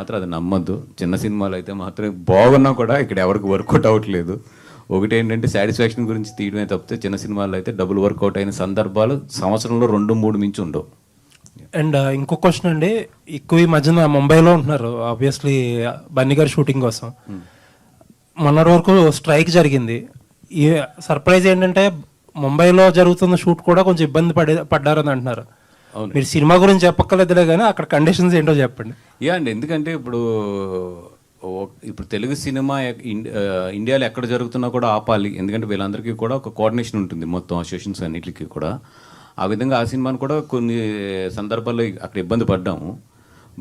మాత్రం అది నమ్మద్దు. చిన్న సినిమాలు అయితే మాత్రం బాగున్నా కూడా ఇక్కడ ఎవరికి వర్కౌట్ అవ్వట్లేదు. ఒకటి ఏంటంటే సాటిస్ఫాక్షన్ గురించి తీయడమే తప్పితే చిన్న సినిమాల్లో అయితే డబుల్ వర్కౌట్ అయిన సందర్భాలు సంవత్సరంలో 2-3 మించి ఉండవు. అండ్ ఇంకో క్వశ్చన్ అండి, ఎక్కువ ఈ మధ్యన ముంబైలో ఉంటున్నారు ఆబ్వియస్లీ బన్నీ గారి షూటింగ్ కోసం. మొన్నటి వరకు స్ట్రైక్ జరిగింది. ఈ సర్ప్రైజ్ ఏంటంటే ముంబైలో జరుగుతున్న షూట్ కూడా కొంచెం ఇబ్బంది పడ్డారని అంటున్నారు. మీరు సినిమా గురించి చెప్పక్కర్లేదులే కానీ అక్కడ కండిషన్స్ ఏంటో చెప్పండి. అండి, ఎందుకంటే ఇప్పుడు తెలుగు సినిమా ఇండియాలో ఎక్కడ జరుగుతున్నా కూడా ఆపాలి. ఎందుకంటే వీళ్ళందరికీ కూడా ఒక కోఆర్డినేషన్ ఉంటుంది మొత్తం అసోసియేషన్స్ అన్నిటికీ కూడా. ఆ విధంగా ఆ సినిమాను కూడా కొన్ని సందర్భాల్లో అక్కడ ఇబ్బంది పడ్డాము.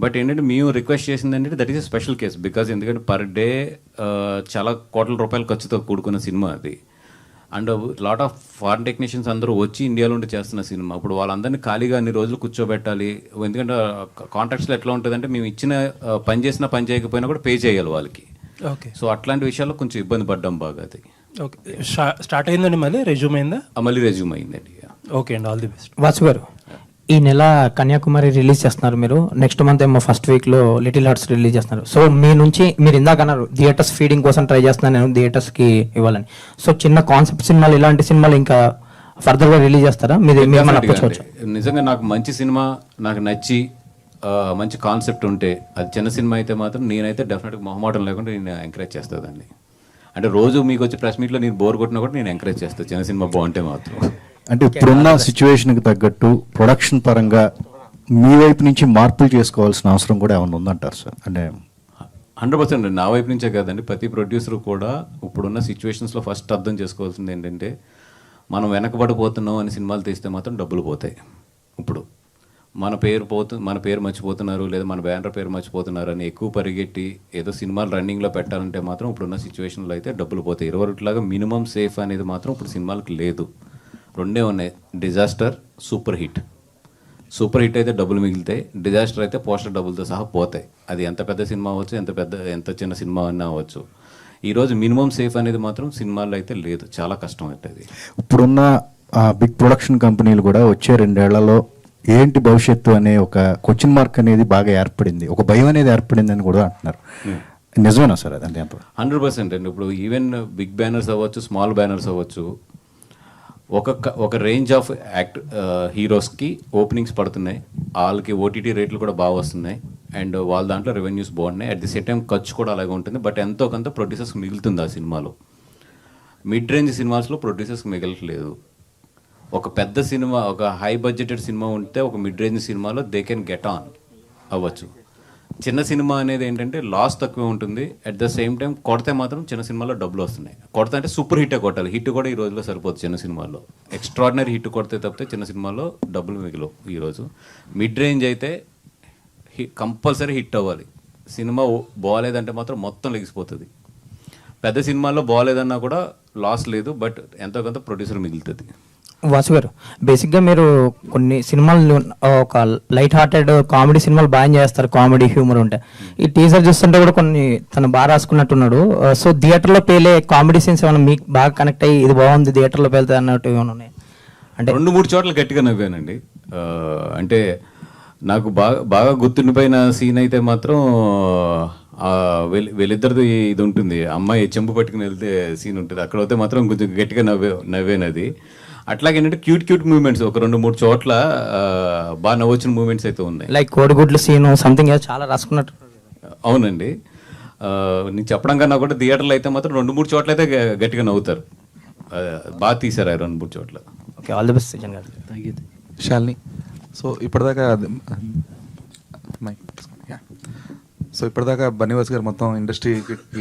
బట్ ఏంటంటే మేము రిక్వెస్ట్ చేసింది ఏంటంటే that is a special case. Because ఎందుకంటే పర్ డే చాలా కోట్ల రూపాయల ఖర్చుతో కూడుకున్న సినిమా అది. And lot of foreign technicians అందరూ వచ్చి ఇండియాలో ఉండి చేస్తున్న సినిమా. ఇప్పుడు వాళ్ళందరినీ ఖాళీగా అన్ని రోజులు కూర్చోబెట్టాలి. ఎందుకంటే కాంట్రాక్ట్స్లో ఎట్లా ఉంటుందంటే మేము ఇచ్చిన పని చేసినా పని చేయకపోయినా కూడా పే చేయాలి వాళ్ళకి. ఓకే. సో అట్లాంటి విషయాల్లో కొంచెం ఇబ్బంది పడ్డాం బాగా. అది ఓకే. స్టార్ట్ అయిందండి, మళ్ళీ రెజ్యూమ్ అయిందా? మళ్ళీ రెజ్యూమ్ అయిందండి. ఓకే అండి, ఆల్ ది బెస్ట్. వాసు గారు, ఈ నెల కన్యాకుమారి రిలీజ్ చేస్తున్నారు మీరు. నెక్స్ట్ మంత్ ఏమో ఫస్ట్ వీక్లో లిటిల్ హార్ట్స్ రిలీజ్ చేస్తున్నారు. సో మీ నుంచి మీరు ఇందాక అన్నారు థియేటర్స్ ఫీడింగ్ కోసం ట్రై చేస్తున్నాను నేను థియేటర్స్కి ఇవ్వాలని. సో చిన్న కాన్సెప్ట్ సినిమాలు, ఇలాంటి సినిమాలు ఇంకా ఫర్దర్గా రిలీజ్ చేస్తారా? నిజంగా నాకు మంచి సినిమా నాకు నచ్చి మంచి కాన్సెప్ట్ ఉంటే, అది చిన్న సినిమా అయితే మాత్రం నేనైతే డెఫినెట్గా మొహమాటం లేకుండా నేను ఎంకరేజ్ చేస్తానండి. అంటే రోజు మీకు వచ్చి ప్రెస్ మీట్లో నేను బోర్ కొట్టినా కూడా నేను ఎంకరేజ్ చేస్తాను చిన్న సినిమా బాగుంటే మాత్రం. అంటే ఇప్పుడున్న సిచ్యువేషన్కి తగ్గట్టు ప్రొడక్షన్ పరంగా మీ వైపు నుంచి మార్పులు చేసుకోవాల్సిన అవసరం కూడా ఏమైనా ఉందంటారు సార్? అంటే 100% నా వైపు నుంచే కాదండి, ప్రతి ప్రొడ్యూసర్ కూడా ఇప్పుడున్న సిచ్యువేషన్స్లో ఫస్ట్ అర్థం చేసుకోవాల్సింది ఏంటంటే మనం వెనకబడిపోతున్నాం అని సినిమాలు తీస్తే మాత్రం డబ్బులు పోతాయి. ఇప్పుడు మన పేరు మర్చిపోతున్నారు, లేదా మన బ్యానర్ పేరు మర్చిపోతున్నారు అని ఎక్కువ పరిగెట్టి ఏదో సినిమాలు రన్నింగ్లో పెట్టాలంటే మాత్రం ఇప్పుడున్న సిచ్యువేషన్లో అయితే డబ్బులు పోతాయి. 20లాగా మినిమం సేఫ్ అనేది మాత్రం ఇప్పుడు సినిమాలకు లేదు. రెండే ఉన్నాయి, disaster, super hit. Super hit అయితే డబ్బులు మిగిలితాయి, డిజాస్టర్ అయితే పోస్టర్ డబ్బులతో సహా పోతాయి. అది ఎంత పెద్ద సినిమా అవ్వచ్చు, ఎంత చిన్న సినిమా అన్నా అవ్వచ్చు. ఈరోజు మినిమం సేఫ్ అనేది మాత్రం సినిమాల్లో అయితే లేదు, చాలా కష్టం అవుతుంది. ఇప్పుడున్న బిగ్ ప్రొడక్షన్ కంపెనీలు కూడా వచ్చే 2 ఏళ్లలో ఏంటి భవిష్యత్తు అనే ఒక క్వశ్చన్ మార్క్ అనేది బాగా ఏర్పడింది, ఒక భయం అనేది ఏర్పడింది అని కూడా అంటున్నారు. నిజమేనా సార్? అదంటే 100% అండి. ఇప్పుడు ఈవెన్ బిగ్ బ్యానర్స్ అవ్వచ్చు, స్మాల్ బ్యానర్స్ అవ్వచ్చు, ఒక రేంజ్ ఆఫ్ హీరోస్కి ఓపెనింగ్స్ పడుతున్నాయి, వాళ్ళకి ఓటీటీ రేట్లు కూడా బాగా వస్తున్నాయి, అండ్ వాళ్ళ దాంట్లో రెవెన్యూస్ బాగున్నాయి. అట్ ది సేమ్ టైం ఖర్చు కూడా అలాగే ఉంటుంది. బట్ ఎంతో కొంత ప్రొడ్యూసర్స్కి మిగులుతుంది ఆ సినిమాలో. మిడ్ రేంజ్ సినిమాస్లో ప్రొడ్యూసర్స్కి మిగలట్లేదు. ఒక పెద్ద సినిమా, ఒక హై బడ్జెటెడ్ సినిమా ఉంటే ఒక మిడ్ రేంజ్ సినిమాలో దే కెన్ గెట్ ఆన్ అవ్వచ్చు. చిన్న సినిమా అనేది ఏంటంటే లాస్ తక్కువ ఉంటుంది, అట్ ద సేమ్ టైం కొడితే మాత్రం చిన్న సినిమాలో డబ్బులు వస్తున్నాయి. కొడితే అంటే సూపర్ హిట్టే కొట్టాలి. హిట్ కూడా ఈ రోజులో సరిపోతుంది చిన్న సినిమాల్లో. ఎక్స్ట్రాడినరీ హిట్ కొడితే తప్పితే చిన్న సినిమాలో డబ్బులు మిగిలవు ఈరోజు. మిడ్ రేంజ్ అయితే కంపల్సరీ హిట్ అవ్వాలి. సినిమా బాగాలేదంటే మాత్రం మొత్తం లెగిసిపోతుంది. పెద్ద సినిమాల్లో బాగాలేదన్నా కూడా లాస్ లేదు, బట్ ఎంతో కొంత ప్రొడ్యూసర్ మిగులుతుంది. వాసు గారు, బేసిక్గా మీరు కొన్ని సినిమాలు ఒక లైట్ హార్టెడ్ కామెడీ సినిమాలు బాగా చేస్తారు, కామెడీ హ్యూమర్ ఉంటాయి. ఈ టీజర్ చూస్తుంటే కూడా కొన్ని తను బాగా రాసుకున్నట్టున్నాడు. సో థియేటర్లో పేలే కామెడీ సీన్స్ ఏమైనా మీకు బాగా కనెక్ట్ అయ్యి ఇది బాగుంది థియేటర్లో పేలుతుంది అన్నట్టు ఏమైనా ఉన్నాయి? అంటే 2-3 చోట్ల గట్టిగా నవ్వానండి. అంటే నాకు బాగా గుర్తుండిపోయిన సీన్ అయితే మాత్రం వీళ్ళిద్దరిది ఇది ఉంటుంది, అమ్మాయి చెంపు పట్టుకుని వెళ్తే సీన్ ఉంటుంది. అక్కడ అయితే మాత్రం కొంచెం గట్టిగా నవ్వేనది. అట్లాగేంటంటే క్యూట్ మూమెంట్స్ ఒక 2-3 చోట్ల బాగా నవ్వొచ్చిన మూమెంట్స్ అయితే ఉన్నాయి. లైక్ కోడిగుడ్ల సీన్ సంథింగ్ చాలా రాసుకున్నట్టు. అవునండి, నేను చెప్పడం కన్నా కూడా థియేటర్లో అయితే మాత్రం 2-3 చోట్ల అయితే గట్టిగా నవ్వుతారు. బాగా తీశారు ఆ 2-3 చోట్ల. ఓకే, ఆల్ ది బెస్ట్ సీజన్ గారు. Thank you. శాలిని, ఇప్పటిదాకా బన్నీవాస్ గారు మొత్తం ఇండస్ట్రీ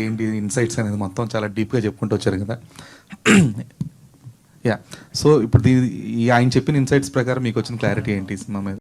ఏంటి ఇన్సైట్స్ అనేది మొత్తం చాలా డీప్గా చెప్పుకుంటూ వచ్చారు కదా. సో ఇప్పుడు ఆయన చెప్పిన ఇన్సైట్స్ ప్రకారం మీకు వచ్చిన క్లారిటీ ఏంటి సినిమా మీద?